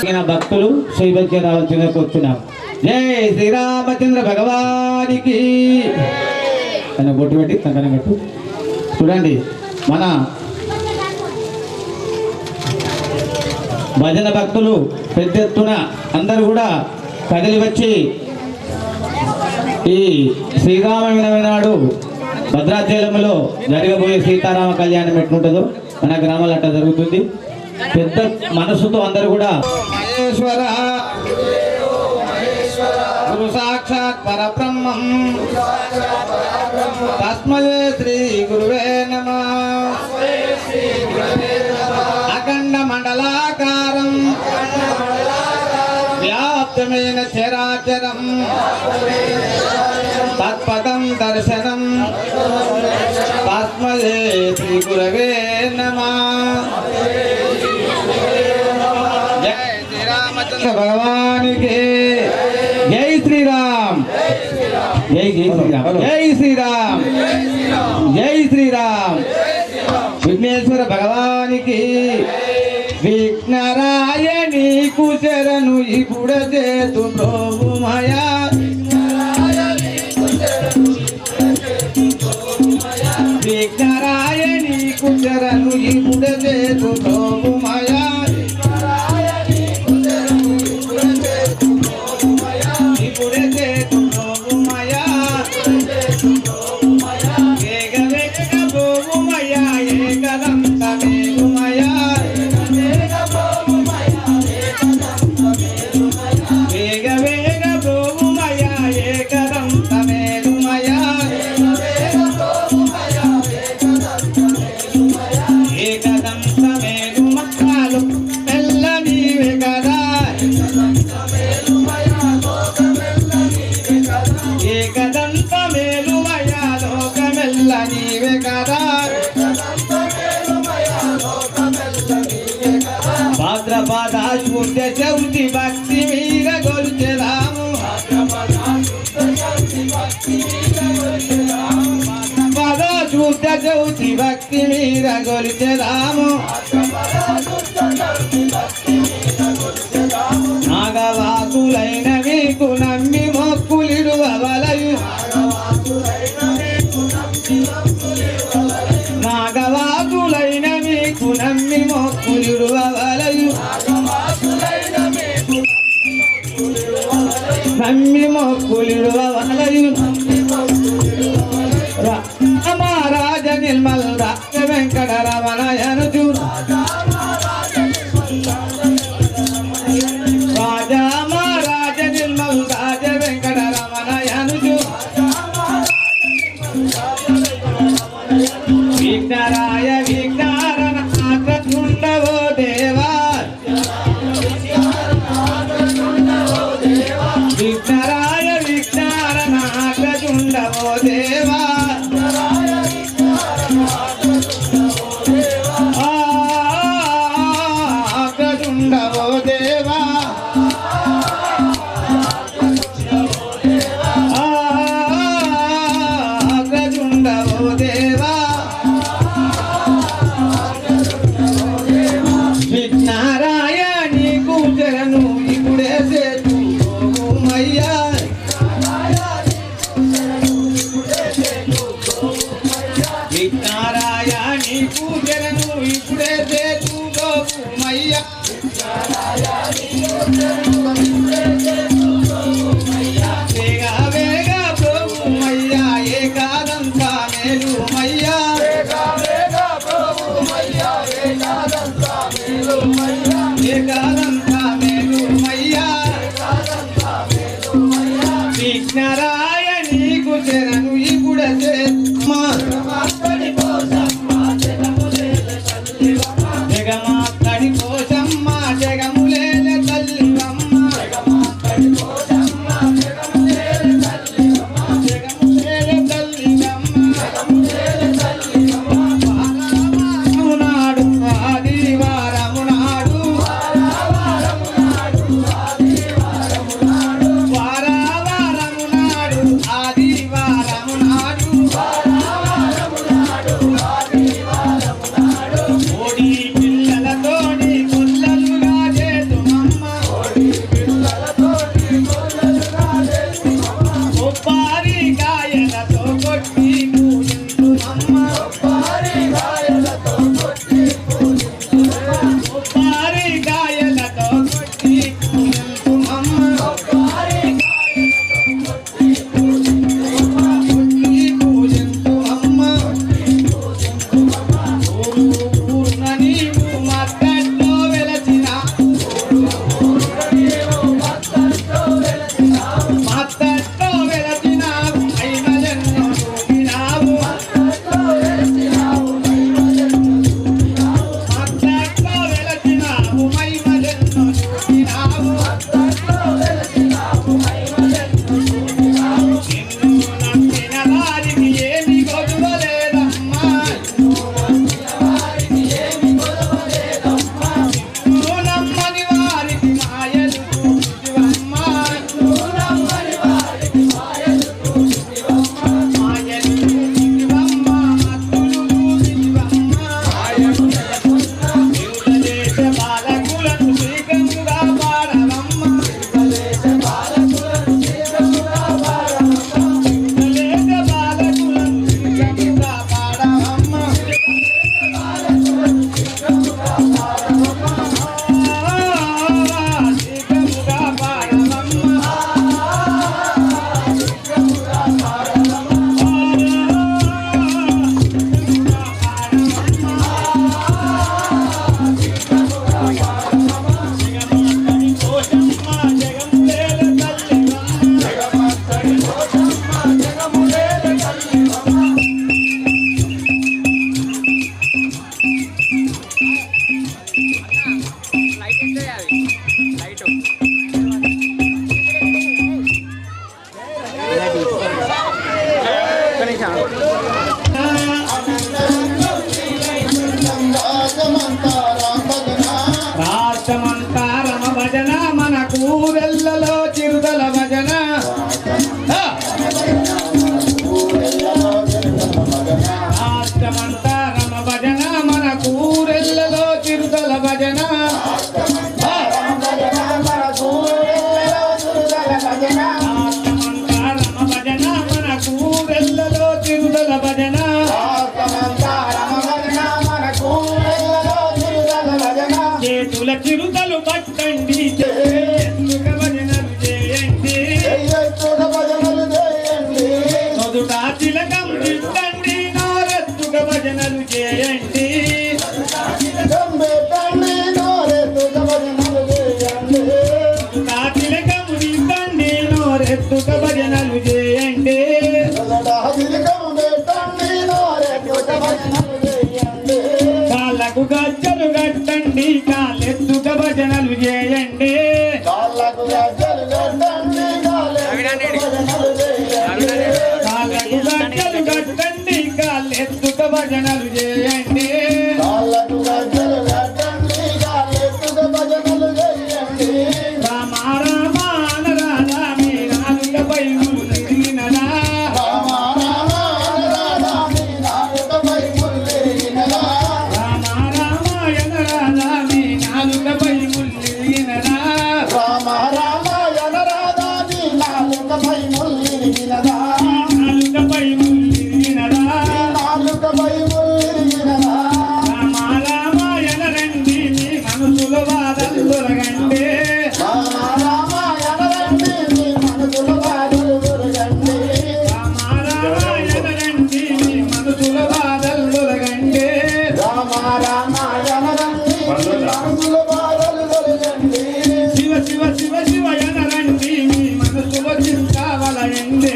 భక్తులు శ్రీభక్తి రావాల్సిందిగా కూర్చున్నాం. జై శ్రీరామచంద్ర భగవానికి బొట్టు పెట్టి కంకణం కట్టు. చూడండి, మన భజన భక్తులు పెద్ద ఎత్తున అందరూ కూడా కదిలి వచ్చి ఈ శ్రీరామనవమి నాడు భద్రాచలంలో జరగబోయే సీతారామ కళ్యాణం ఎట్లుంటుందో మన గ్రామాలు అట్లా జరుగుతుంది. పెద్ద మనసుతో అందరూ కూడా మహేశ్వర గురు సాక్షాత్ పరబ్రహ్మం తస్మై శ్రీ గురువే నమః. అఖండ మండలాకారం వ్యాప్తమైన చరాచరం తత్పదం దర్శనం తస్మై శ్రీ గురవే నమః. జై శ్రీరామచంద్ర భగవానికి జై శ్రీరామ్. జై జై శ్రీరామ్. జై శ్రీరామ్. జై శ్రీరామ్. విఘ్నేశ్వర భగవానికి విఘ్నరాయని కుచరను ఇప్పుడు చేతు ప్రభుమయా. విఘ్నరాయని కుచరను ఇప్పుడు చేతు ప్రభుమయా. ఇప్పుడే చేతు ప్రభుమయా. వేగ వేగ ప్రభుమయా ఏకదంత వేగుమయా. వేగ వేగ ప్రభుమయా ఏకదంత వేగుమయా. ఏకదంత వేగుమక్కాలు తెల్ల నీవే కదా. ఏకదంత మేలుమయా లోకమెల్ల నీవే కదా. భాద్రపద శుద్ధ చౌతి భక్తి వీర గొలుచెదాము. భాద్రపద శుద్ధ చౌతి భక్తి వీర గొలుచెదాము. నాగవాసులైన మీకు నమ్మి మొక్కులిడువలయు. నాగవాసులైన మీకు నమ్మి మొక్కులిడువలయు. నమ్మి మొక్కులిడువలయు. రామరాజ నిర్మల్ రాజ వెంకట రమణయనుచు. రాజా మహారాజ నిర్మల్ రాజ వెంకట రమణయనుచు. విఘ్నరాయ విఘ్నారణ ఆకృండవో దేవా. విఘ్నరాయ విఘ్నారణ ఆకృండవో దేవా. ఆకృండవో దేవా. ఆకృండవో దేవా. విఘ్నారాయణి కూచరను ఇప్పుడే చేతు ప్రభుమయ్యా. విఘ్నారాయణి కూచరను ఇప్పుడే చేతు ప్రభుమయ్యా. వేగ వేగ ప్రభుమయ్యా ఏకాదంత మేలుమయ్యా. ఏకాదంత మేలుమయ్యా. విఘ్నరాయణి కుచరను ఇప్పుడు జగమాత్తడి కోసమ్మ జగములేల తల్లివమ్మ. జగములేల తల్లివమ్మ. వారము నాడు ఆదివారము నాడు. వారము నాడు ఆదివారము రాష్ట్రమంతా రమ భజన మన కూరెల్లలో చిరుదల భజన రాష్ట్రమంతా రమ భజన మన కూరెల్లలో చిరుదల భజన చేతుల చిరుతలు పట్టండి భజనలు చేయండి మొదట తిలకం తిట్టండి నోరెత్తుక భజనలు చేయండి తిలకం తిట్టండి నోరెత్తుక భజనలు చేయండి కాళ్ళకు గజ్జలు కట్టండి కాళ్ళెత్తుక భజనలు చేయండి కాళ్ళకు గజ్జలు కట్టండి కాళ్ళెత్తుక భజనలు చేయండి రామ రామ అనరాధా మీ నాలుకపై ముల్లినదా శివ శివ శివ శివ ఎనరండి మీ మనసులో చింతావలయండి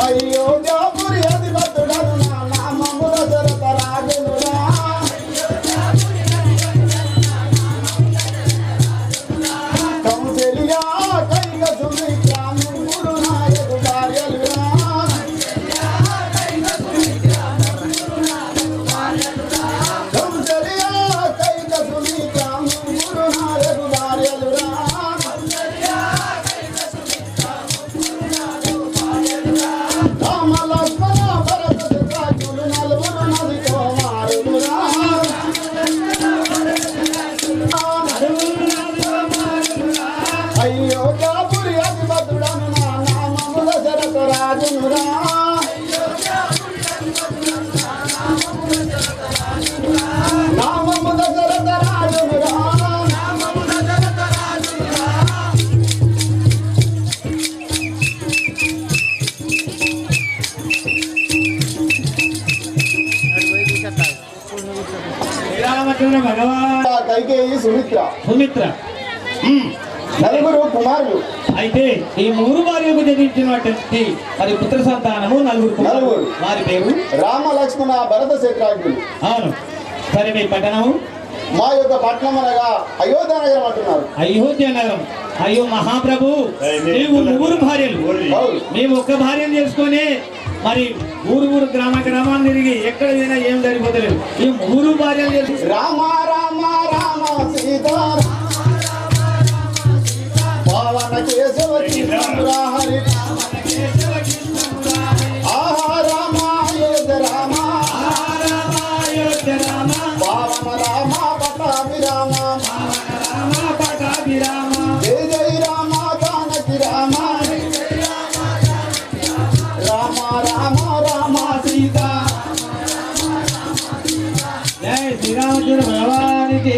అయోధ్యాపురి అధిపతుడను నా నామము దశరథ రాజునురా కౌసల్యా కైక సుమిత్రా ముగ్గురు నాయకు భార్యలురా కౌసల్యా కైక సుమిత్రా ముగ్గురు నాయకు భార్యలురా రామ లక్ష్మణ భరత శత్రుఘ్నులు నలుగురు నది కుమారులురా అయోధ్యాపురి అధిపతుడను నా నామము దశరథ రాజునురా నామము దశరథ రాజునురా శ్రీరామచంద్ర భగవాన్ కైకేయి సుమిత్ర నలుగురు కుమారులు. అయితే ఈ మూడు భార్యలకు జనించినటువంటి మరి పుత్ర సంతానము నలుగురు కుమారులు. వారి పేరు రామ లక్ష్మణ భరత శత్రుఘ్నులు. అవును. సరే మీ పట్టణము మా యొక్క పట్టణం అనగా అయోధ్య నగరం అంటున్నారు. అయోధ్య నగరం. అయ్యో మహాప్రభు, నీవు ముగ్గురు భార్యలు, మేము ఒక్క భార్యను చేసుకొని మరి ఊరు గ్రామాన్ని తిరిగి ఎక్కడ పోయినా ఏం సరిపోతలేదు. ఈ ముగ్గురు భార్యలు చేసి రామ రామ రామ సీతా పవన కేశవ కృష్ణురా హరి ఆహా రామ అయోధ్య రామ పవన రామ పటాభిరామ జయ జయ రామ జానకి రామ రామ రామ రామ సీతా. జై శ్రీరామచంద్ర భగవానికి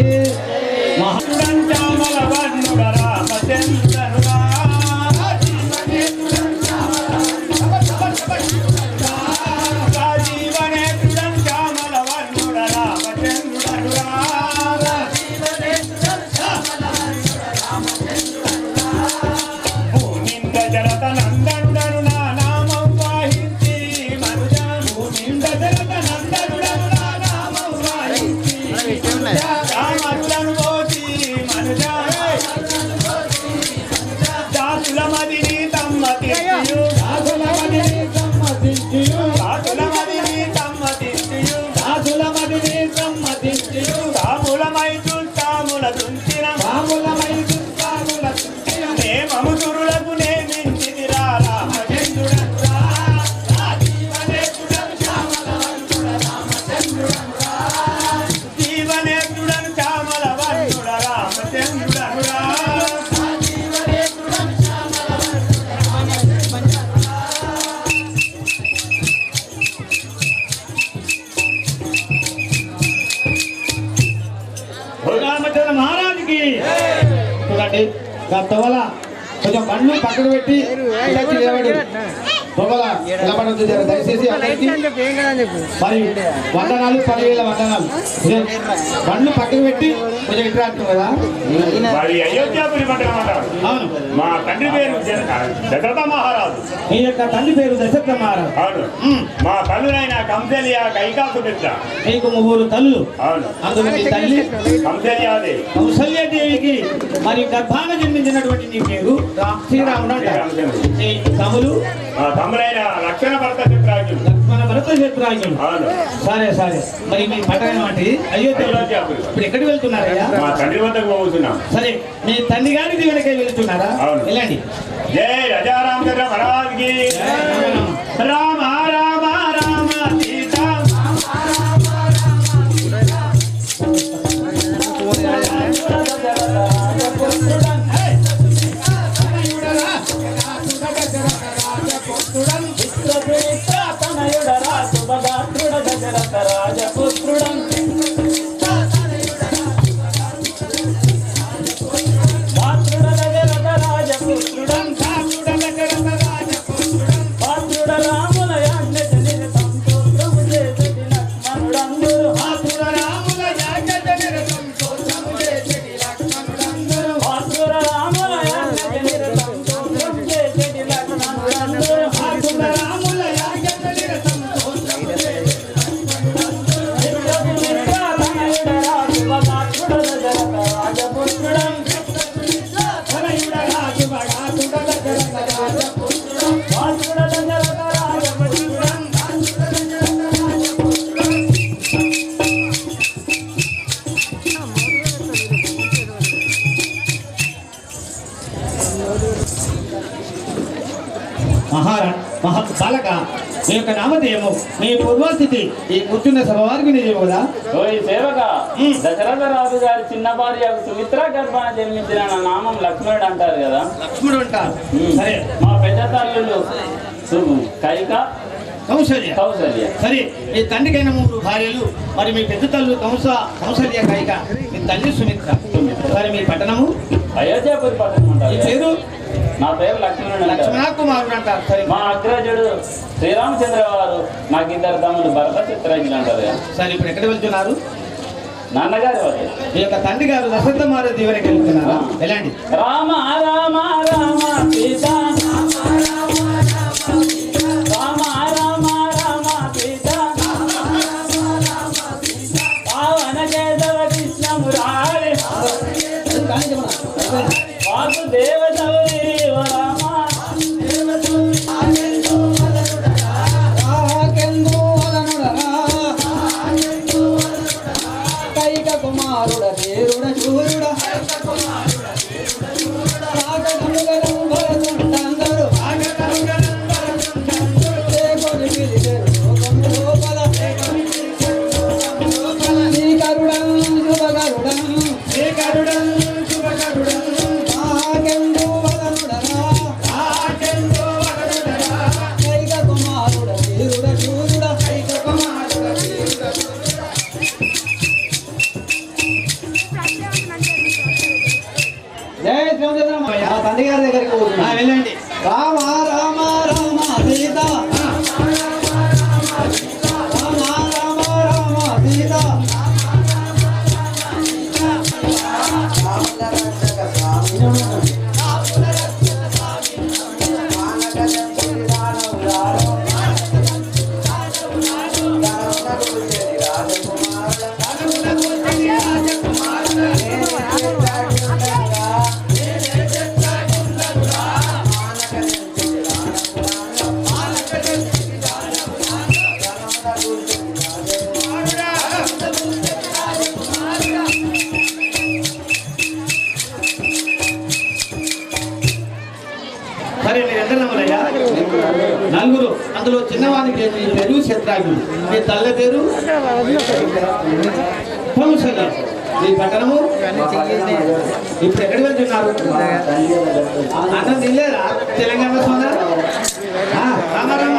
మహారాజుకి చూడండి. తొవల కొంచెం బండ్లు పక్కన పెట్టి తొవల నిలబడద్దు దయచేసి మరి వందనాలు 10,000 వందనాలు. బండ్లు పక్కన పెట్టి కొంచెం ఇంటర్ అంటారు కదా. అవును. మా తండ్రి పేరు దశరథ మహారాజు. మీ యొక్క తండ్రి పేరు దశరథ మహారాజు. అవును. మా తల్లునైన కౌసల్య కైకా సుమిత్ర. మీకు ముగ్గురు తల్లు. అవును. అందులో మీ తల్లి కౌసల్యాదేవి. కౌసల్యాదేవికి మరి గర్భాన జన్మించినటువంటి నీ పేరు శ్రీరాముడు అంటారు. నీ తమ్ములు తమ్ముడైన లక్ష్మణ భరత శత్రుఘ్నులు. లక్ష్మణ భరత శత్రుఘ్నులు. అవును. సరే సరే. మరి మీ పట్టణం అంటే అయోధ్య. ఇప్పుడు ఎక్కడికి వెళ్తున్నారయ్యా? మా తండ్రి వద్దకు పోతున్నాం. సరే, మీ తండ్రి గారి దీవెనకై వెళ్తున్నారా? వెళ్ళండి. జై రాజారామచంద్ర మహారాజుకి. రామ రామ రామ సీతా రాముల బాలక మీ యొక్క నామధేయము మీ పూర్వస్థితి ఈ కూర్చున్న సభ వారికి నిజము కదా? ఓ ఈ సేవక దశరథ రాజు గారి చిన్న భార్య సుమిత్ర గర్భాన జన్మించిన నా నామం లక్ష్మణుడు అంటారు కదా. లక్ష్మణుడు అంటారు. సరే, మా పెద్ద తల్లులు కైక కౌసల్య. సరే, మీ తండ్రికైన 3 భార్యలు, మరి మీ పెద్ద తల్లు కౌసల్య కైక, మీ తల్లి సుమిత్ర. మరి మీ పట్టణము అయోధ్యాపురి పట్టణం అంటారు. పేరు? నా పేరు లక్ష్మణుడు. లక్ష్మణ కుమారుడు అంటారు. సరే, మా అగ్రజుడు శ్రీరామచంద్ర వారు నాకు 2 తమ్ముడు భరత చిత్రాంజలి అంటారు. సరే, ఇప్పుడు ఎక్కడ వెళ్తున్నారు? నాన్నగారి వద్ద. మీ యొక్క తండ్రి గారు దశరథ మహారాజు దీవెనకి వెళ్తున్నారా? ఎలాంటి? రామ రామ రామ సీత రామ రామ రామ సీత పావన కేశవ కృష్ణ మురారి వాసుదేవ సౌరీవ రామ కైక కుమారుడ వీరుడ శూరుడ తండ్రి గారి దగ్గరికి పోతున్నా. వెళ్ళండి. రామ రామ రామ సీత రామ రామ రామ సీత సరే, మీరు ఎంత నమ్మలయ్యా? 4. అందులో చిన్నవానికి పేరు శత్రాగుడు, మీ తల్లి పేరు కౌసల్య, మీ పట్టణము. ఇప్పుడు ఎక్కడికి వెళ్తున్నారు? అన్నం తినలేదా? తెలంగాణ సోదా రామ రామ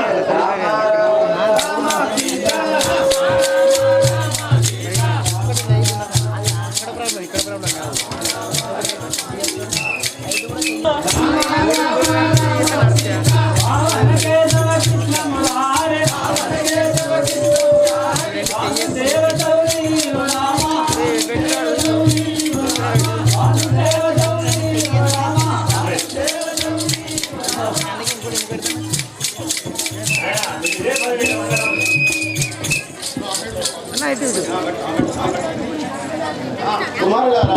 కుమారులారా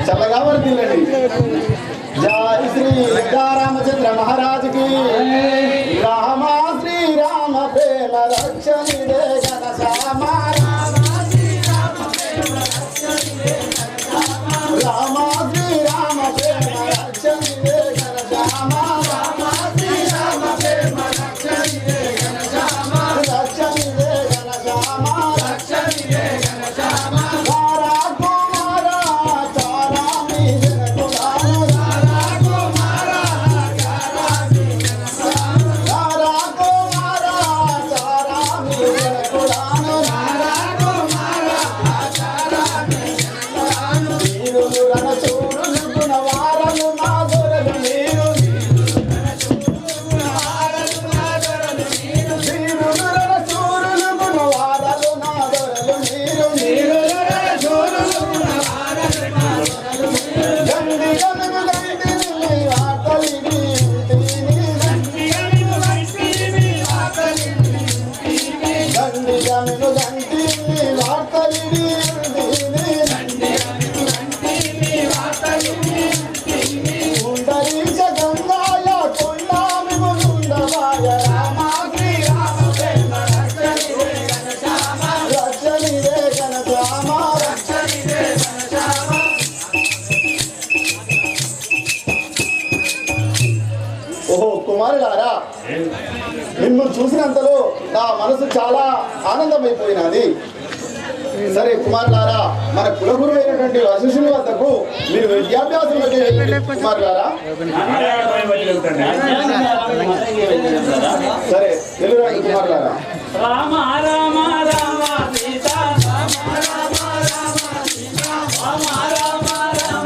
చల్లగా వర్తిల్లండి. జై శ్రీ రామచంద్ర మహారాజుకి. రామ శ్రీరామ ప్రేమ రక్షణిదే ఘన శ్యామ రామ శ్రీరామ ప్రేమ రక్షణిదే ఘన శ్యామ ఓహో కుమారులారా, నిన్ను చూసినంతలో నా మనసు చాలా ఆనందమైపోయినది. సరే కుమారులారా, మన కులగురు అయినటువంటి వశిష్ఠుని వద్దకు మీరు విద్యాభ్యాసం కుమారులారా. సరే తెలుగు కుమారులారా. రామ రామ రామ సీత రామ రామ రామ సీత రామ రామ రామ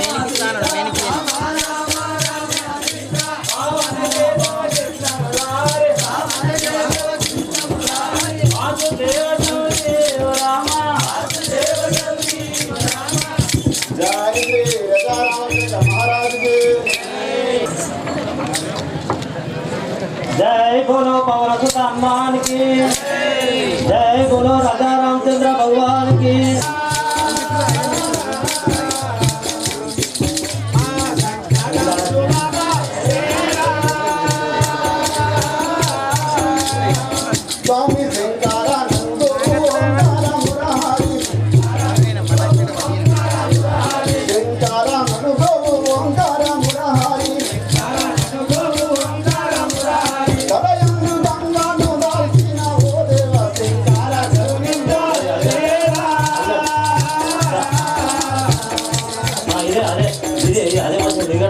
जय बोलो पवन सुत हनुमान की, जय बोलो राजा रामचंद्र भगवान की। स्वामी शंकरानंद मुरारी शंकरानंद ओंकार मुरारी तदयंदु गंगानु दाल्చిన ఓ దేవ శంకర కరుణింద దేవా. అదే మంచి దిగ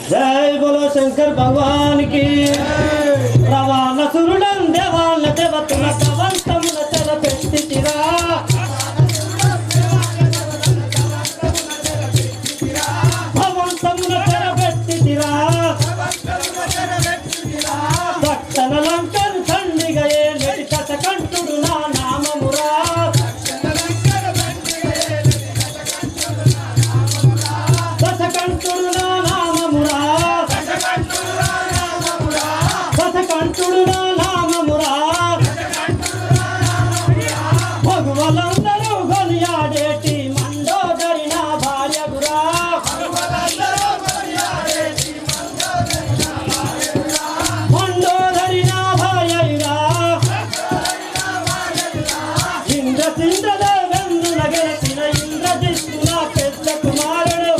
जय बोलो शंकर भगवान की। रवान सुरुडन देवान देवतुल कवंतमुन चल पेट्टितिरा भवंतमुन चल पेट्टितिरा भक्तन लंकन खंडी गए नटिकत कंठुडु ना नाममुरा दस कंठुडु ना नाममुरा కంటుడు నామమురా భగవలందరూ గొలియాడేటి మండోదరి నా భార్యగురా మండోదరి నా భార్యగురా ఇంద్రసింద్రదేవేంద్రుల గెలిచిన ఇంద్రజిత్తు నా పెద్ద కుమారుడు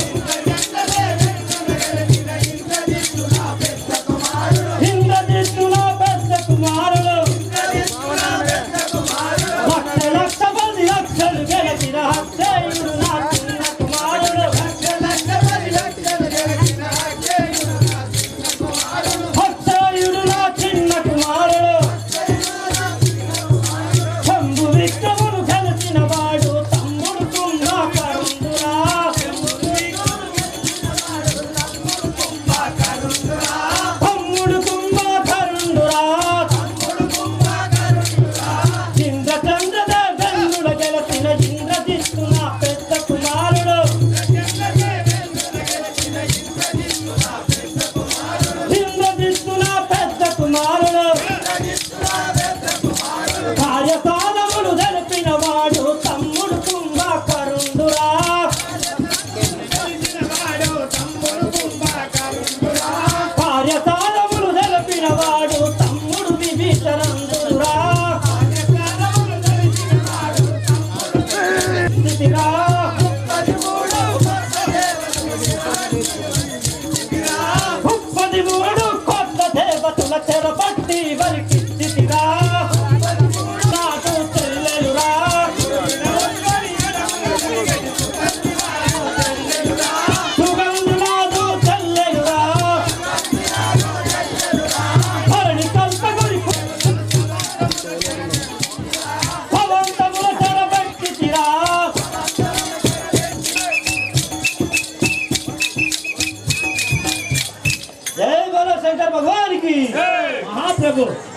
కార్యసాధములు తెలిపిన వాడు తమ్ముడు కుంభకరుండురా కార్యసాధములు తెలిపిన వాడు తమ్ముడు విభీషణురా ముప్పది మూడు కొత్త దేవతల చెరపట్టి వరికి స్థితిరా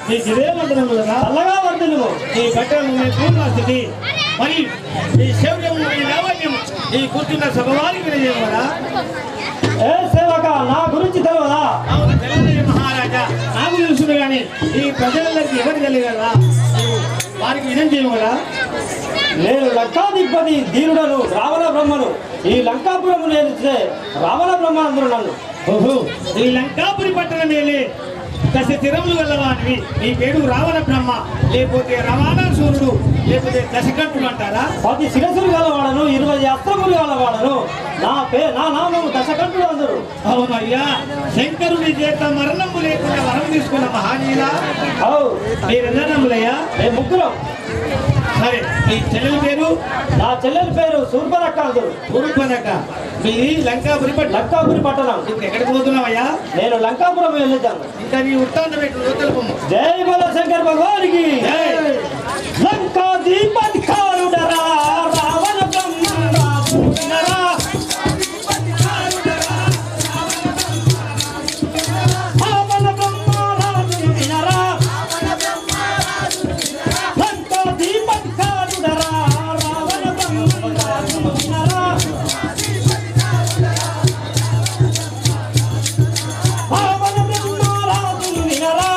నీకు ఇదే వందనములు కదా. చల్లగా వర్ధిల్లుము. నీ బట్టలను నీ పూర్ణస్థితి మరి నీ శౌర్యము నీ లావణ్యము నీ కూర్చున్న సభవారికి వినజేయమరా. ఏ సేవక నా గురించి తెలియదా? అవును తెలియదు మహారాజా, నాకు తెలుసును కానీ ఈ ప్రజలందరికీ ఎవరు తెలియదా? నీవు వారికి వినం చేయమరా. నేను లంకాధిపతి ధీరుడను రావణ బ్రహ్మను. ఈ లంకాపురము నేర్చే రావణ బ్రహ్మ అందరూ నన్ను. ఓహో, ఈ లంకాపురి పట్టణ మేలే దశ తిరములు గలవాడివి. నీ పేరు రావణ బ్రహ్మ, లేకపోతే రవాణాసూరుడు, లేకపోతే దశకంఠుడు అంటారా? 10 శిరస్సులు గలవాడను, 20 అస్త్రములు గలవాడను. నా నామము దశకంఠుడు అందరు. అవునయ్యా, శంకరుడి చేత మరణము లేకుండా వరం తీసుకున్న మహానీయులా. అవు మీరెన్నములయ్యా? మేము ముగ్గురం. సరే, మీ చెల్లెల పేరు? నా చెల్లెలి పేరు శూర్పనక్క అందరు. ఉరుపనక. మీది లంకాపురి పట్టణం. లంకాపురి పట్టణం. ఇప్పుడు ఎక్కడికి పోతున్నావయ్యా? నేను లంకాపురం వెళ్ళొచ్చాను. ఇంకా నీ వృత్తాంతం పెట్టు తెలుపము. జై బల శంకర్ భగవానికి. లంకాధిపతికారుడరా రావణ బ్రహ్మ రాజునరా. రావణ బ్రహ్మ రాజును వినరా. లంకాధిపతికారుడరా రావణ బ్రహ్మ రాజును వినరా. రావణ బ్రహ్మ రాజును వినరా.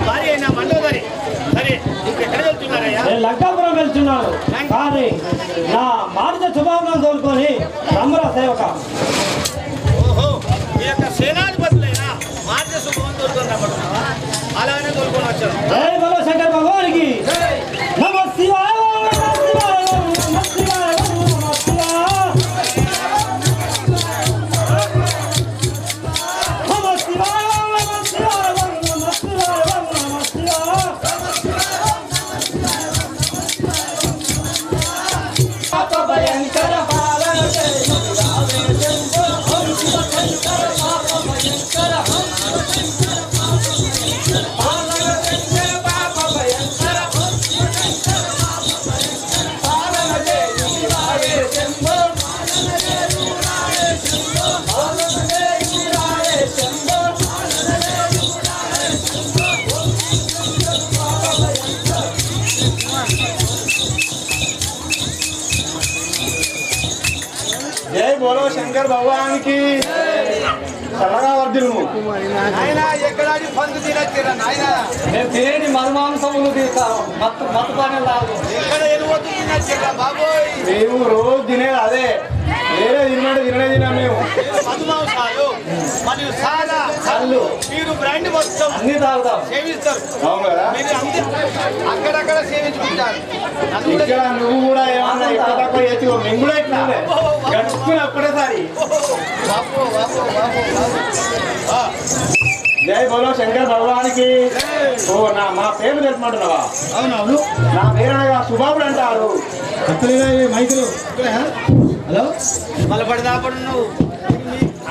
భార్య అయినా మండోదరి. సరే, ఇంకెక్కడ వెళ్తున్నారయ్యా? నేను లంకాపురం వెళ్తున్నాను, కానీ నా మారుత శుభాలను తోలుకొని రమ్మర సేవక. ఓహో, ఈ యొక్క సేనాధిపతులైనా మార్గ శుభం తోలుకుంటున్నావా? అలానే తోలుకొని వచ్చాను. జై బల శంకర్ భగవానికి. నమ శివాయ నమ శివాయ నమ శివాయ నమ శివాయ. నమ శివాయ నమ శివాయ నమ శివాయ నమ శివాయ. పాప భయంకర పాలన జై బోలో శంకర్ భగవానికి. చల్లగా వర్ధిల్లుము. నేను తినేది మధుమాంసములు మత్తు పానీయాలు తాగు. మేము రోజు తినేది అదే, వేరే తినడం మేము. మధుమాంసాలు మరియు సాదా కళ్ళు మీరు బ్రాండ్ మొత్తం అన్ని తాగుతాం. సేవిస్తారు. అవును కదా. మీరు అక్కడక్కడ సేవించుకుంటారు. ఇక్కడ నువ్వు కూడా ఏమన్నా ఎక్కువ తక్కువ చేసి మేము కూడా ఇట్లా గడుపుకుని అప్పుడేసారి. జై బోలో శంకర్ భగవానికి. ఓ మా పేరు తెలుపమంటున్నావా? అవునవును. నా పేరు అనగా సుబాబుడు అంటారు. మైకులు హలో, వలపడదాపడు నువ్వు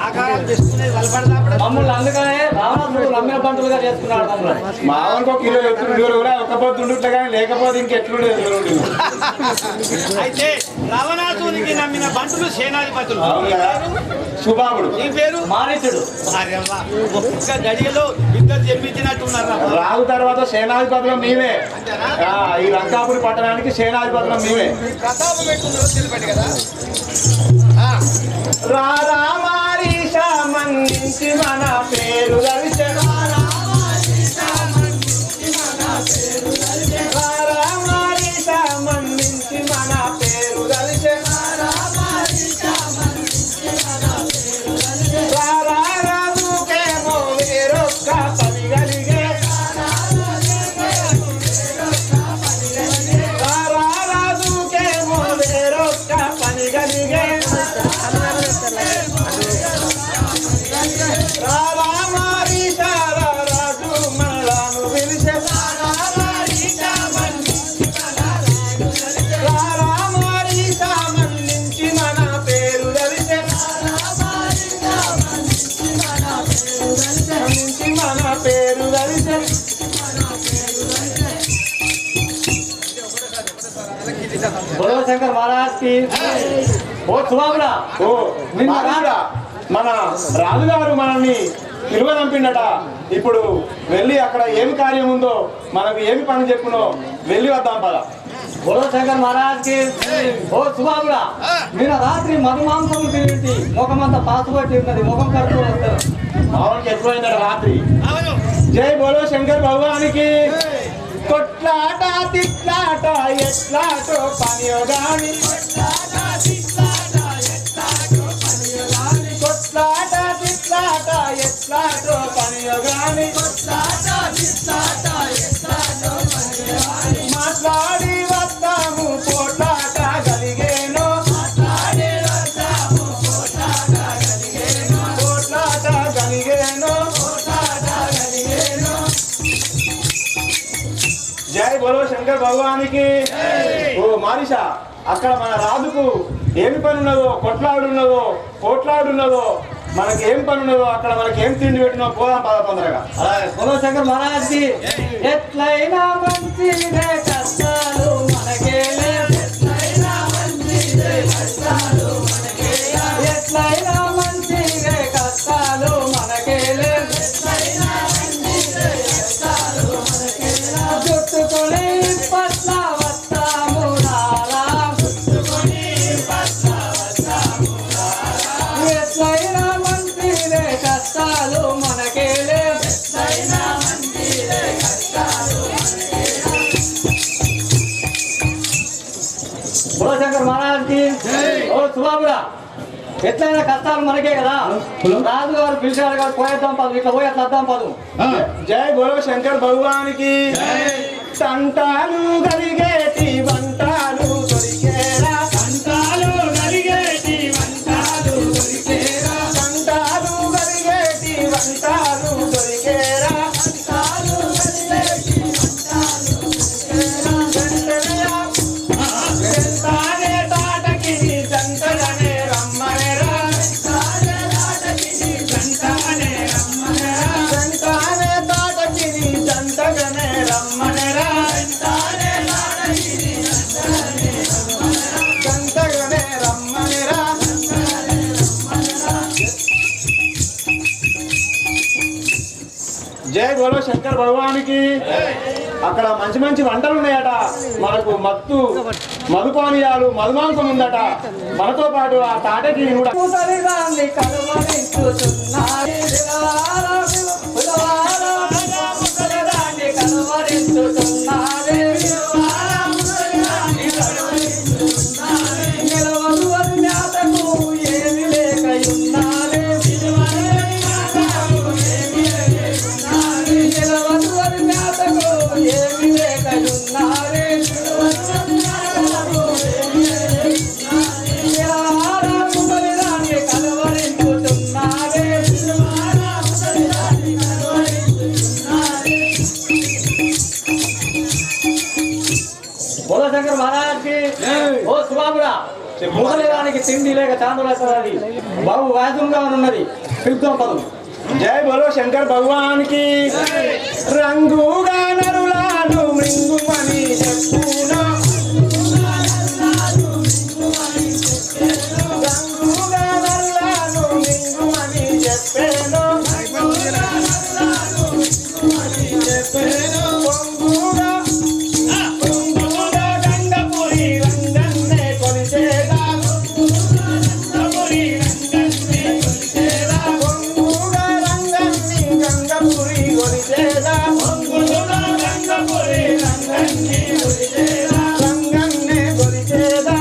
ఆకారం చేసుకునేది వలపడదాపడు. మమ్మల్ని అందుకనే రావణాసుడు రమ్య పంతులుగా చేసుకున్నాడు మమ్మల్ని. మా వాళ్ళకి ఒక కిలో ఎత్తుడు కూడా ఒక్కపోతే ఉండుట్లే కానీ లేకపోతే ఇంకెట్లుండే. అయితే రావణాసునికి నమ్మిన బంటులు సేనాధిపతులు. అవును కదా. సుబాబుడు. నీ పేరు మారీచుడు. ఒక్క గడియలో ఇద్దరు జన్మించినట్టున్నారు. రాగు తర్వాత సేనాధిపతులం మేమే. ఈ లంకాపురి పట్టణానికి సేనాధిపతులం మేమే. ప్రతాపం పెట్టుకున్నారు తెలిపండి కదా. రామారీష మన్నించి మన పేరు రవిచే. రామారీష మన్నించి మన పేరు రవిచే. రారాజు బోలో శంకర్ మహారాజ్ కి ఓ సుబాబుడా ఓ మహారాజా మన రాజుగారు మనల్ని పిలువనంపిండట. ఇప్పుడు వెళ్ళి అక్కడ ఏమి కార్యం ఉందో మనకు ఏమి పని చెప్పునో వెళ్ళి వద్దాం పద. బోలో శంకర్ మహారాజ్ కి ఓ సుబాబుడా మీరు రాత్రి మధుమాంసం తిరిగి ముఖమంతా పాసుపట్టి ఉన్నది, ముఖం కడుతూ వస్తారు. మావానికి ఎక్కువైందట రాత్రి. జై బోలో శంకర్ భగవానికి. కొట్లాట తిట్లాట ఎట్లాటో పనియో గాని, కొట్లాట తిట్లాట ఎట్లాటో పనియో గాని, మాట్లాడి వద్దాము పోట్లాట గలిగేనో, పోట్లాట గలిగేనో. జై బోలో శంకర్ భగవానికి. ఓ మారిషా అక్కడ మన రాజుకు ఏమి పని ఉన్నదో, కొట్లాడున్నదో పోట్లాడున్నదో, మనకి ఏం పని ఉన్నదో, అక్కడ మనకి ఏం తిండి పెట్టినో పోదాం పద తొందరగా. బోలో శంకర్ మహారాజ్ కి ఎట్లయినా మంచిదే కష్టాలు మనకేలే, ఎట్లయినా మంచిదే కష్టాలు మనకేలే, చుట్టుకొని పట్ల వస్తాము రాలా, ఎట్లయినా మంచిదే కష్టాలు మనకేలే. బోలో శంకర్ మహారాజ్ కి ఓ సుబాబుడా ఎట్లయినా కష్టాలు మనకే కదా, రాజు గారు పిలిచారు కాబట్టి పోయేద్దాం పదు, ఇట్లా పోయి అట్లా వద్దాం పదు. జై బోలో శంకర్ భగవానికి. సంతాలు కలిగేటి వంటాలు దొరికేరా, సంతాలు కలిగేటి వంటాలు దొరికేరా, సంతాలు కలిగేటి వంటాలు దొరికేరా, సంతాలు కలిగేటి వంటాలు దొరికేరా. జంటనే తాటకి జంటనే రమ్మనేరా, జంటనే తాటకి జంటనే రమ్మనేరా, జంటనే తాటకి జంటనే రమ్మనేరా, జంటనే రమ్మనేరా. జై బోలో శంకర్ భగవానికి. అక్కడ మంచి మంచి వంటలు ఉన్నాయట, మనకు మధుపానీయాలు మధుమాంసం ఉందట. మనతో పాటు ఆ తాటకి కూడా ముసలిదాన్ని కలువరించుచున్నారే, ముసలిదాన్ని కలువరించుచున్నారే, నిలవదు అని జ్ఞాతకు ఏమి లేకయున్నారే, నిలవదు అని జ్ఞాతకు ఏమి లేకయున్నారే, ముసలిదాన్ని కలువరించుచున్నారే. బోలో శంకర్ మహారాజ్ కి ఓ సుబాబుడా ముసలిదానికి తిండి లేక చాందులేస్తుంది, బాబు వ్యాధంగా ఉన్నది, పిలుద్దాం పదు. జై బోలో శంకర్ భగవానికి. రంగుగా నరులాను మృంగుమని చెప్పును, రంగుగా నరులాను మృంగుమని చెప్పేను, పొంగుగా గంగపురి రంగన్నే కొలిచేదా, పొంగుగా రంగన్ని గంగపురి కొలిచేదా, రంగన్నే కొలిచేదా.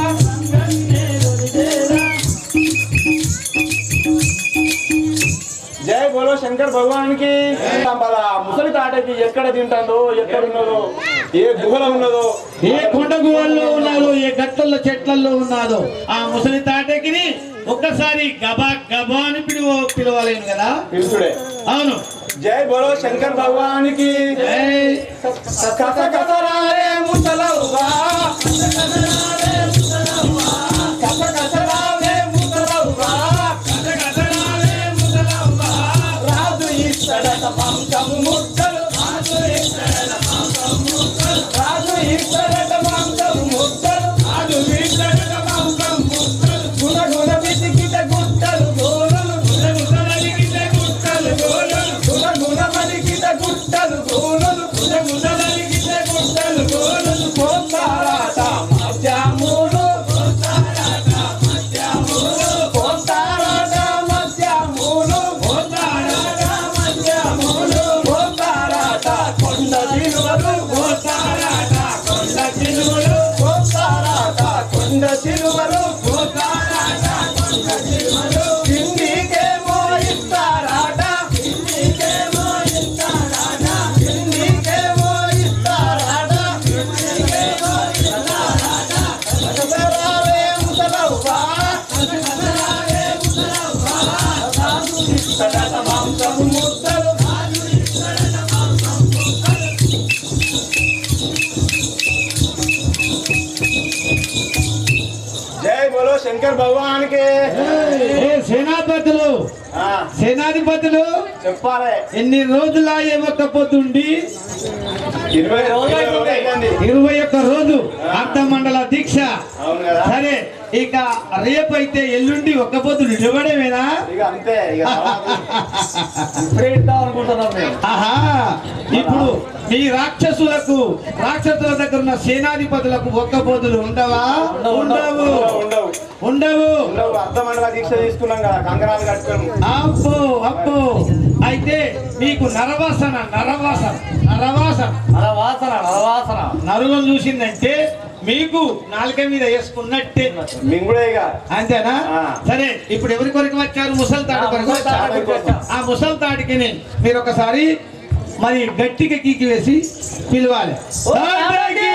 జై బోలో శంకర్ భగవానికి. ముసలి తాటకి ఎక్కడ తింటుందో, ఎక్కడ ఉన్నదో, ఏ గుహలో ఉన్నదో, ఏ కొండ గుహల్లో ఉన్నదో, ఏ గట్టల్లో చెట్లల్లో ఉన్నదో ఆ ముసలి తాటకిని ఒక్కసారి గబా గబా అని పిలవలేను కదా, పిలుచుడే. అవును. జై బోలో శంకర్ భగవానికి. కథ కథరాలే ముసలవుగా, కథ కథరాలే ముసలవుగా, రాజు ఇస్తడట పంచము ముద్దలు, మాంసము ముద్దలు జై బోలో శంకర్ భగవాన్కి ఏ సేనాపతులు సేనాధిపతులు చెప్పాలి. ఎన్ని రోజుల ఏమొక్కపోతుండి 20 రోజులు అయింది. 21 రోజు అర్ధమండల దీక్ష. అవును కదా. సరే ఇక రేపైతే ఎల్లుండి ఒక్కపోతు నిలబడేమేనా? ఇక అంతే ఇక ఇప్పుడే ఇద్దాం అనుకుంటున్నాం మేము. ఆహా ఇప్పుడు ఈ రాక్షసుల దగ్గర ఉన్న సేనాధిపతులకు ఒక్కపోతులు ఉండవా? ఉండవు ఉండవు ఉండవు. ఉండవు. అర్ధమండల దీక్ష తీసుకున్నాం కదా, కంకణాలు కట్టుకోము. అబ్బో అబ్బో అయితే మీకు నరవాసన నరులను చూసిందంటే మీకు నాలుక మీద వేసుకున్నట్టే. మేము కూడా ఇక అంతేనా? సరే ఇప్పుడు ఎవరి కొరకు వచ్చారు? ముసలి తాటి కొరకు వచ్చారు. ఆ ముసలి తాటికి మీరు ఒకసారి మరి గట్టిగా కీకి వేసి పిలవాలి. తాటకి!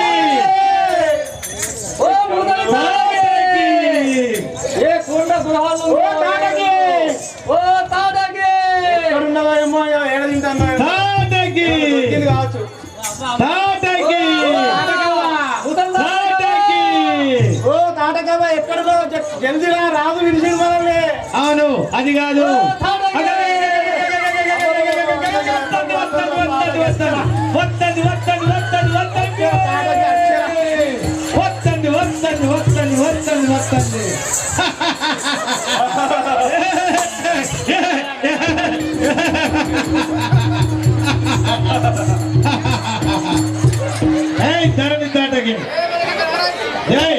ఓ మురళి తాటకి! ఏ కొండ గృహాలు ఓ తాటకి! ఓ తాటకి! ఎక్కడున్నావో ఏమో ఏడ తింటాను తాటకి! కావచ్చు. తాటకి! తాటకి! ఓ తాటకవ్వ ఎక్కడికో జల్దిరా రాదు విడిచి మనల్ని. అవును అది కాదు. వస్తుంది. ధరణి తాటకి జై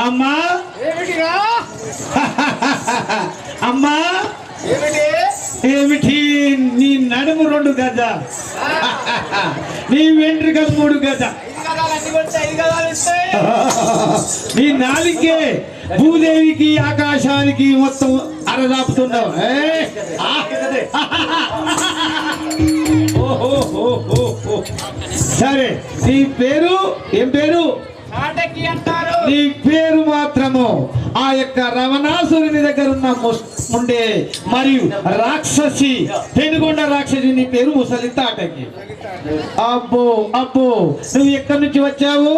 అమ్మా అమ్మా ఏమిటి నీ నడుము 2 గజ, నీ వెంట్రుకలు 3 గజ, నీ నాలికే భూదేవికి ఆకాశానికి మొత్తం అరదాపుతున్నావు. సరే నీ పేరు ఏం పేరు? నీ పేరు మాత్రము ఆ యొక్క రవణాసురుని దగ్గర ఉన్న ఉండే మరియు రాక్షసి పెనుగొండ రాక్షసి, నీ పేరు ముసలి తాటకి. అబ్బో అబ్బో నువ్వు ఎక్కడి నుంచి వచ్చావు?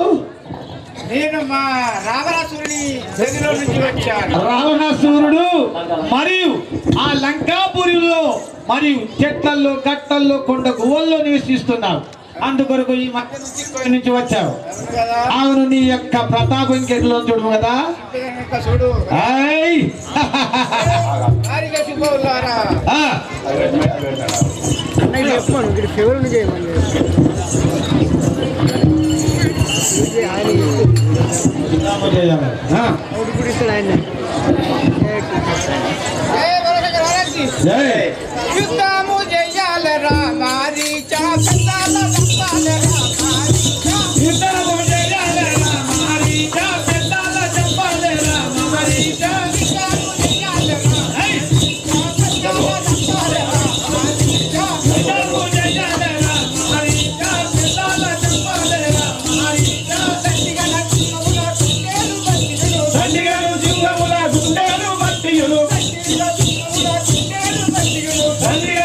నేను మా రావణాసురుని దగ్గర నుంచి వచ్చాను. రావణాసురుడు మరియు ఆ లంకాపురిలో మరియు చెట్లల్లో గట్టల్లో కొండ గువ్వల్లో నివసిస్తున్నావు. అందుకొరకు ఈ మధ్య నుంచి వచ్చావు. అవును నీ యొక్క ప్రతాపం ఇంకెట్లో చూడు కదా. చూడు యుద్ధము చెయ్యాల రామారి చాల యుద్ధము చేయాల రామారి పెద్దాల చెప్పాల రామారి తండ్రి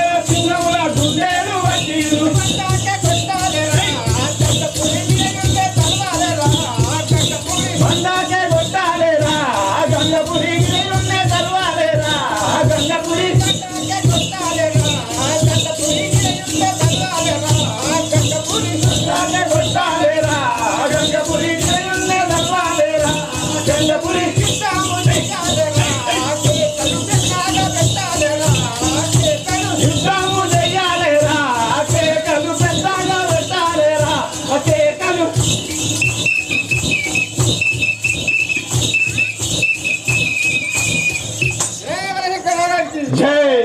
జై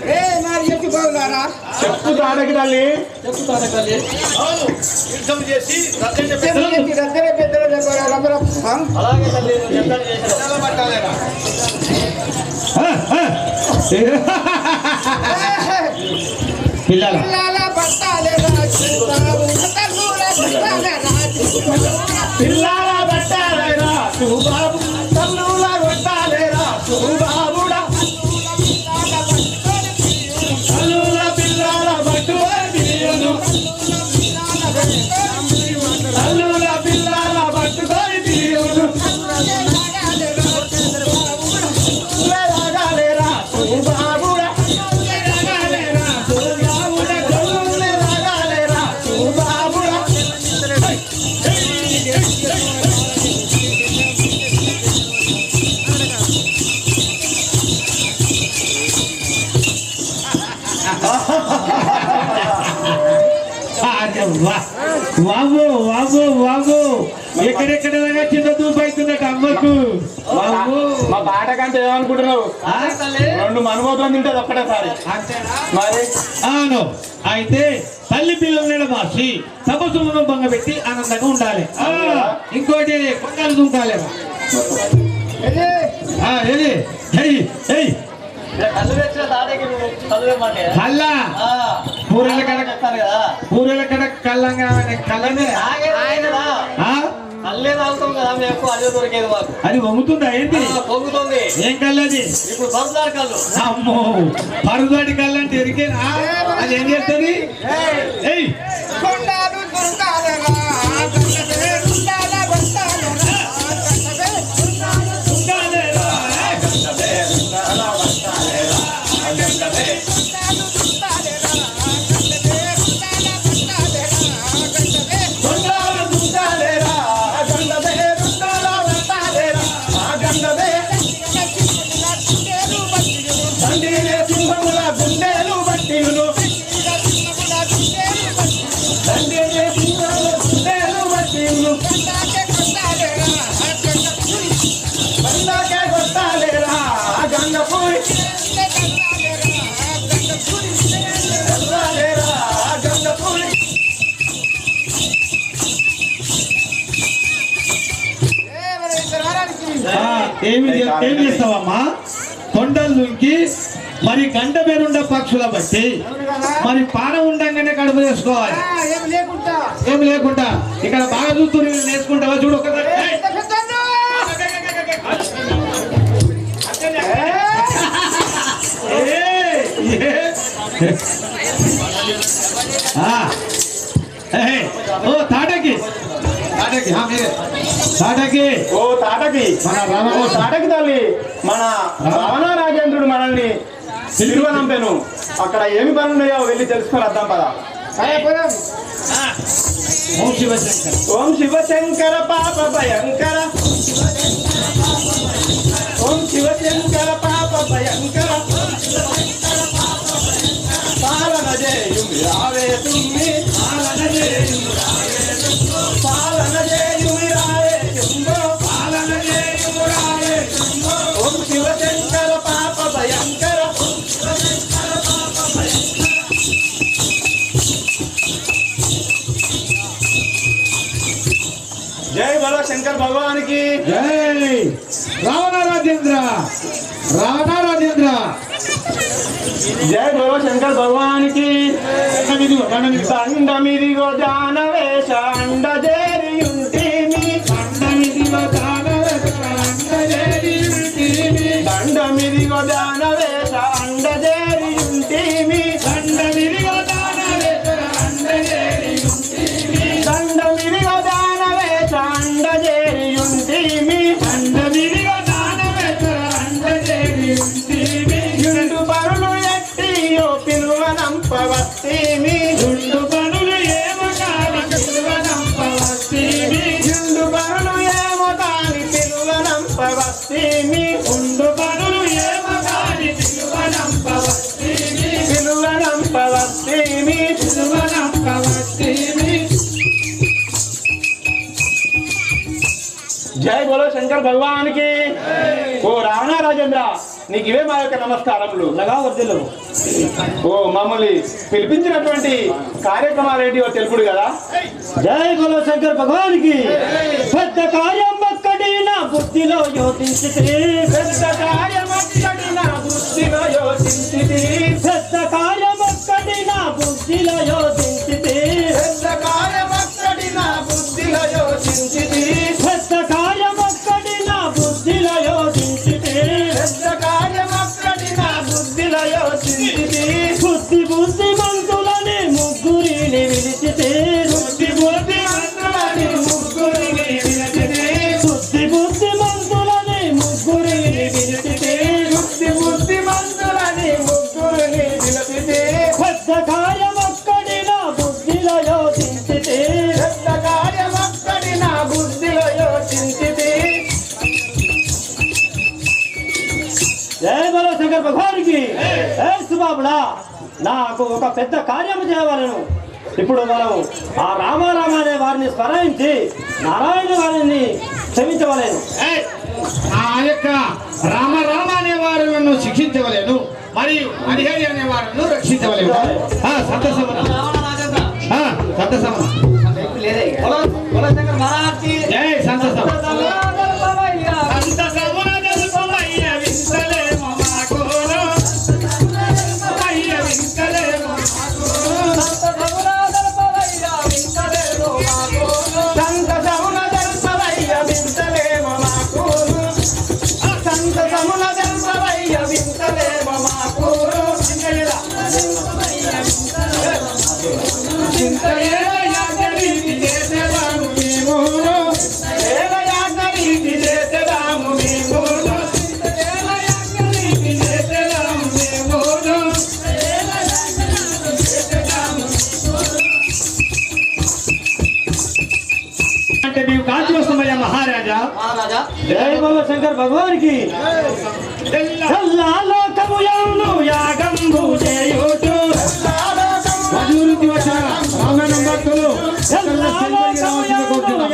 ఏ మరి ఎత్తి బాగులారా చెప్పు తాటకి తల్లి. అవును, యుద్ధం చేసి రచ్చండి పెద్దలు దగ్గర పెద్దలు రబ్బరం అలాగే తల్లి నువ్వు చెప్తాను చేసిన పట్టాలేరా. పిల్లల పిల్లల బట్టాలే రాజు పిల్లాల బట్టాలేరా సుబాబు తల్లుల కొట్టాలేరా సుబాబుడా తల్లుల పిల్లాల పట్టుకొని తీయను తల్లుల పిల్లాల పట్టుకొని తీయను రాగాలేరా సుబాబుడా రాగాలేరా సుబాబుడా తల్లుల రాగాలేరా సుబాబుడా వాబు వాబు వాబు ఎక్కడెక్కడ చిన్న దూపు అవుతుందట అమ్మకు. వాబు మా పాట కంటే ఏమనుకుంటున్నావు? తల్లి రెండు మనుమోతులు తింటది ఒక్కటేసారి మరి. అవును, అయితే తల్లి పిల్లల మార్చి తపస్సును భంగపెట్టి ఆనందంగా ఉండాలి. ఇంకోటి కొండలు దుంకాలేరా. ఏది ఏయ్ ఏయ్ కళ్ళు తెచ్చిన తాతకి నువ్వు కళ్ళు ఇవ్వమంటే కల్లా ఆ, పూరల కడ చెప్తాను కదా పూరల కడ కళ్ళంగా కళ్ళనే తాగే తాగే కదా ఆ? కళ్ళే తాగుతాం కదా మేము ఎక్కువ అదే దొరికేది మాకు అది వంగుతుందా ఏంటి? పొంగుతుంది ఏం కళ్ళది? ఇప్పుడు పరుదారు కళ్ళు అమ్మో, పరుదాటి కళ్ళంటే ఎరికేనా? అది ఏం చేస్తుంది? ఏయ్ కొండాలు దుర్గాలరా కుండాల బట్టాలరా ఉండాలేరా? కొండాల దుంకాలేరా గండదే రుండాల వస్తాలేరా గండదే దండినే సింహముల గుండెలు బట్టిను దండినే సింహముల గుండెలు బట్టిను బండాకే కొట్టాలేరా గంగపూరి కొట్టాలేరా గంగపూరి. ఏమి చేస్తావమ్మా? కొండలు దుంకి మరి గంట పేరుండ పక్షుల బట్టి మరి పానం ఉండంగానే కడుపు చేసుకోవాలి. ఏమి లేకుండా ఏమి లేకుండా ఇక్కడ బాగా చూస్తూ నేర్చుకుంటావా? చూడు ఒకసారి. ఏయ్! ఓ తాటకి తాటకి తాటకి ఓ తాటకి ఓ తాటకి తల్లి మన రావణ రాజేంద్రుడు మనల్ని తిరువనంపెను. అక్కడ ఏమి పని ఉన్నాయో వెళ్ళి తెలుసుకొని వద్దాం పదా. ఓం శివశంకర్. ఓం శివశంకర పాప భయంకర ఓం శివశంకర పాప భయంకర పాలన చేయుమి రావే తుమ్మి పాలన చేయుమి రావే తుంగో పాలన చేయుమి రావే తుంగో. ఓం శివశంకర పాప భయంకర జై బలో శంకర్ భగవానికి జై రావణ రాజేంద్ర రావణ రాజేంద్ర. జై బలో శంకర్ భగవానికి. దండమిదిగో జానవేశ అండజేరియుంటిని దండమిదిగో జానవేశ అండజేరియుంటిని దండమిదిగో జానవేశ అండజేరియుంటిని దండమిదిగో జానవేశ అండజేరియుంటిని దండమిదిగో జానవేశ అండజేరియుంటిని దండమిదిగో జానవేశ అండజేరియుంటిని యుండు పరులు ఎట్టియో పిలువనంపవస్తీమి యుండు పనులు ఏమో కాని పిలువనంపవస్తీమి యుండు పరులు ఏమో కాని పిలువనంపవస్తీమి ఉండు పనులు ఏమో కాని పిలువనంపవస్తీమి పిలువనంపవస్తీమి. పిలువనంపవస్తీమి. జై బోలో శంకర్ భగవానికి. ఓ రావణ రాజేంద్ర నీకు ఇవే మా యొక్క నమస్కారములు. లగా వర్దిల్లు. ఓ మమ్మల్ని పిలిపించినటువంటి కార్యక్రమాలు ఏంటివో తెలుపుడు కదా. జై బలో శంకర్ భగవానికి. పెద్ద కార్యం ఒక్కటి నా బుద్ధిలో యోచించితి, పెద్ద కార్యం ఒక్కటి నా బుద్ధిలో యోచించితి, పెద్ద కార్యం ఒక్కటి నా బుద్ధిలో యోచించితి, పెద్ద కార్యం ఒక్కటి నా బుద్ధిలో యోచించితి, పెద్ద కార్యం ఒక్కటి నా బుద్ధిలో యోచించితి, పెద్ద కార్యం ఒక్కటి నా బుద్ధిలో యోచించితి, బుద్ధి మంతులని ముగ్గురిని విలిచితే, బుద్ధి మంతులని ముగ్గురిని విలిచితి, బుద్ధి మంతులని ముగ్గురిని విలిచితే, బుద్ధి మంతులని ముగ్గురిని విలిచితి, పెద్ద కార్యం ఒక్కటి నా బుద్ధిలో యోచించితే, పెద్ద కార్యం ఒక్కటి నా బుద్ధిలో యోచించితి. జై బలో శంకర్ భగవానికి. ఏ సుబాబుడా, నాకు ఒక పెద్ద కార్యం చేయవలను. ఇప్పుడు మనం ఆ రామారామ అనే వారిని స్మరించి నారాయణ వారిని క్షమించవలేను. ఆ యొక్క రామ రామ అనే వారులను శిక్షించవలేను, మరియు హరిహరి అనే వారును రక్షించవలేను. సంతసమన సంతసమన బలో శంకర్ మహారాజ్ జై సంతసమ. అంటే మేము కాల్చి వస్తామయ్యా మహారాజా. జై బలో శంకర్ భగవానికి. లోకము యందు యాగంబు చేయుచు, అభివృద్ధి వచ్చిన రామాయణం భక్తులు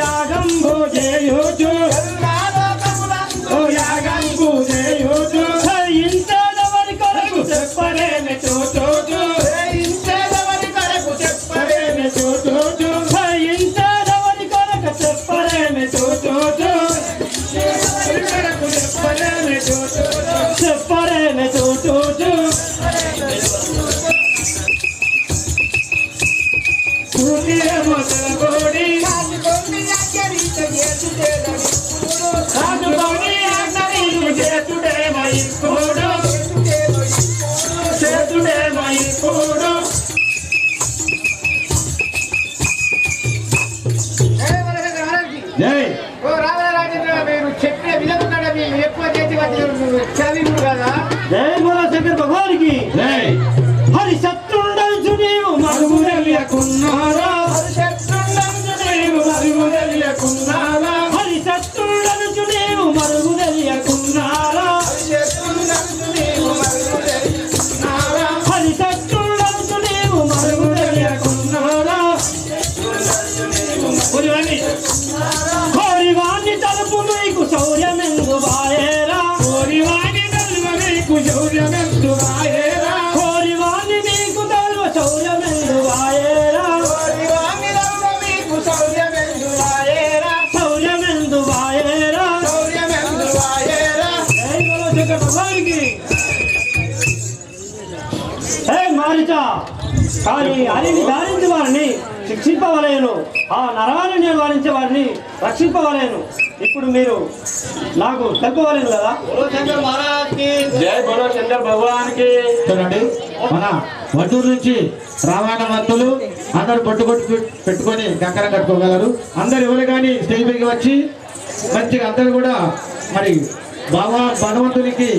యాగంబు చేయుచు, యాగంబు చేయుచు, ఇంతవరి కొరకు చెప్పలేని చూచు, ఇంతేదవరి కొరకు చెప్పలేని చూచు, ఇంతవరి కొరకు చెప్పలేని చూచు, కొరకు చెప్పలేని చూచు, చెప్పలేని చూచు, సూర్యేమో తెలగోడి రాజుకొని రాజుకొని ఆఖరీను చేతుడేమో ఇప్పుడు, చేతుడేమో ఇప్పుడు. జై మీరు చెప్పిన విధంగా మీరు ఎక్కువ చేతి చదివి కదా. జై బలో శంకర్ భగవానికి. జై హరి శత్రుండల్చు నీవు మరుగు తెలియకున్నారా, నీవు మరుగు తెలియకున్నారా, హరి శత్రుండల్చు నీవు మరుగు తెలియకున్నారా, హరి శత్రుండల్చు నీవు మరుగు తెలియకున్నారా, కోరివాణి తలుపు నీకు శౌర్యమెందు వాయేరా, కోరివాణి తలువ నీకు శౌర్యమెందు వాయేరా, కోరివాణి నీకు తలువ శౌర్యమెందు వాయేరా, శౌర్యమెందు వాయేరా. జై బలో శంకర్ భగవానికి. హే మారిచా, కానీ హరిని ధారించి వారిని శిక్షింపవలేను, ఆ నరవాణిని వారించే వారిని రక్షింపవలేను. ఇప్పుడు మీరు నాకు తెలుపవలేను కదా. జై బలో శంకర్ భగవానికి. చూడండి, మన వడ్డూరు నుంచి రామాయణ భక్తులు అందరూ పట్టుకొట్టు పెట్టుకొని కంకణం కట్టుకోగలరు. అందరు ఎవరు కానీ స్టేజ్ పైకి వచ్చి మంచిగా అందరూ కూడా మరి భగవంతునికి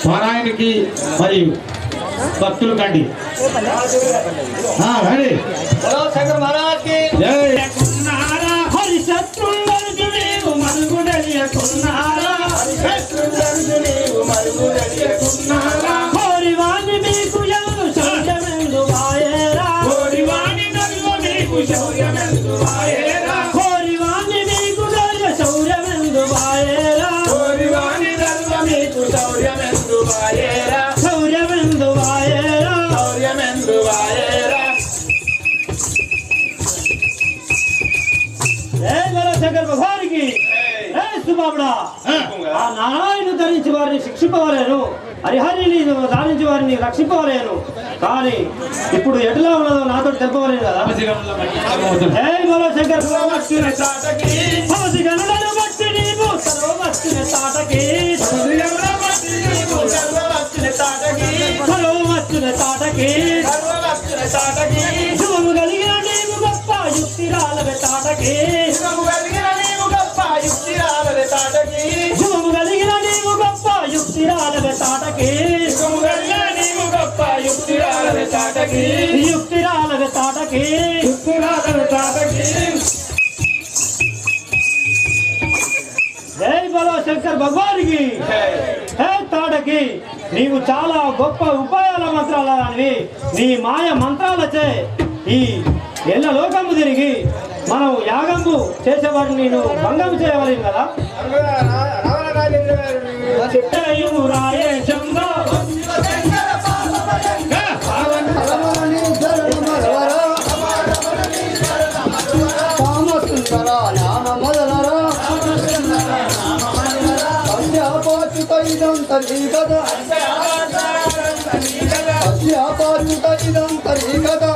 పారాయణకి మరియు భక్తులు కండి. రండి. జై హరి శత్రుండల్చు నీవు మరుగు తెలియకున్నారా, కోరివాణి మీకు ఎవరు శౌర్యమెందు వాయేరా, కోరివాణి తలువ నీకు శౌర్యమెందు వాయేరా, కోరివాణి మీకు శౌర్యమెందు వాయేరా, కోరివాణి తలువ నీకు శౌర్యమెందు సుబాబుడా ఆ నారాయణు ధరించి వారిని శిక్షింపవలేను, హరిహరిని ధారించి వారిని రక్షింపవలేను. కానీ ఇప్పుడు ఎట్లా ఉన్నదో నాతో తెప్పవలేను కదా. హే బలో శంకర్ గనులను బట్టి నీవు సర్వవస్తున తాటకి సర్వవస్తున తాటకి శుభము కలిగిన నీవు గొప్ప యుక్తి రాలవే తాటకి శుభము కలిగిన నీవు గొప్ప యుక్తి రాలవే తాటకి జై బలో శంకర్ భగవానికి. హే తాటకి నీవు చాలా గొప్ప ఉపాయాల మంత్రాలని నీ మాయ మంత్రాలచే ఈ ఎల్ల లోకము తిరిగి మనం యాగంబు చేసేవాడిని నేను భంగం చేయవలేను కదా. ఇదంతరి కదా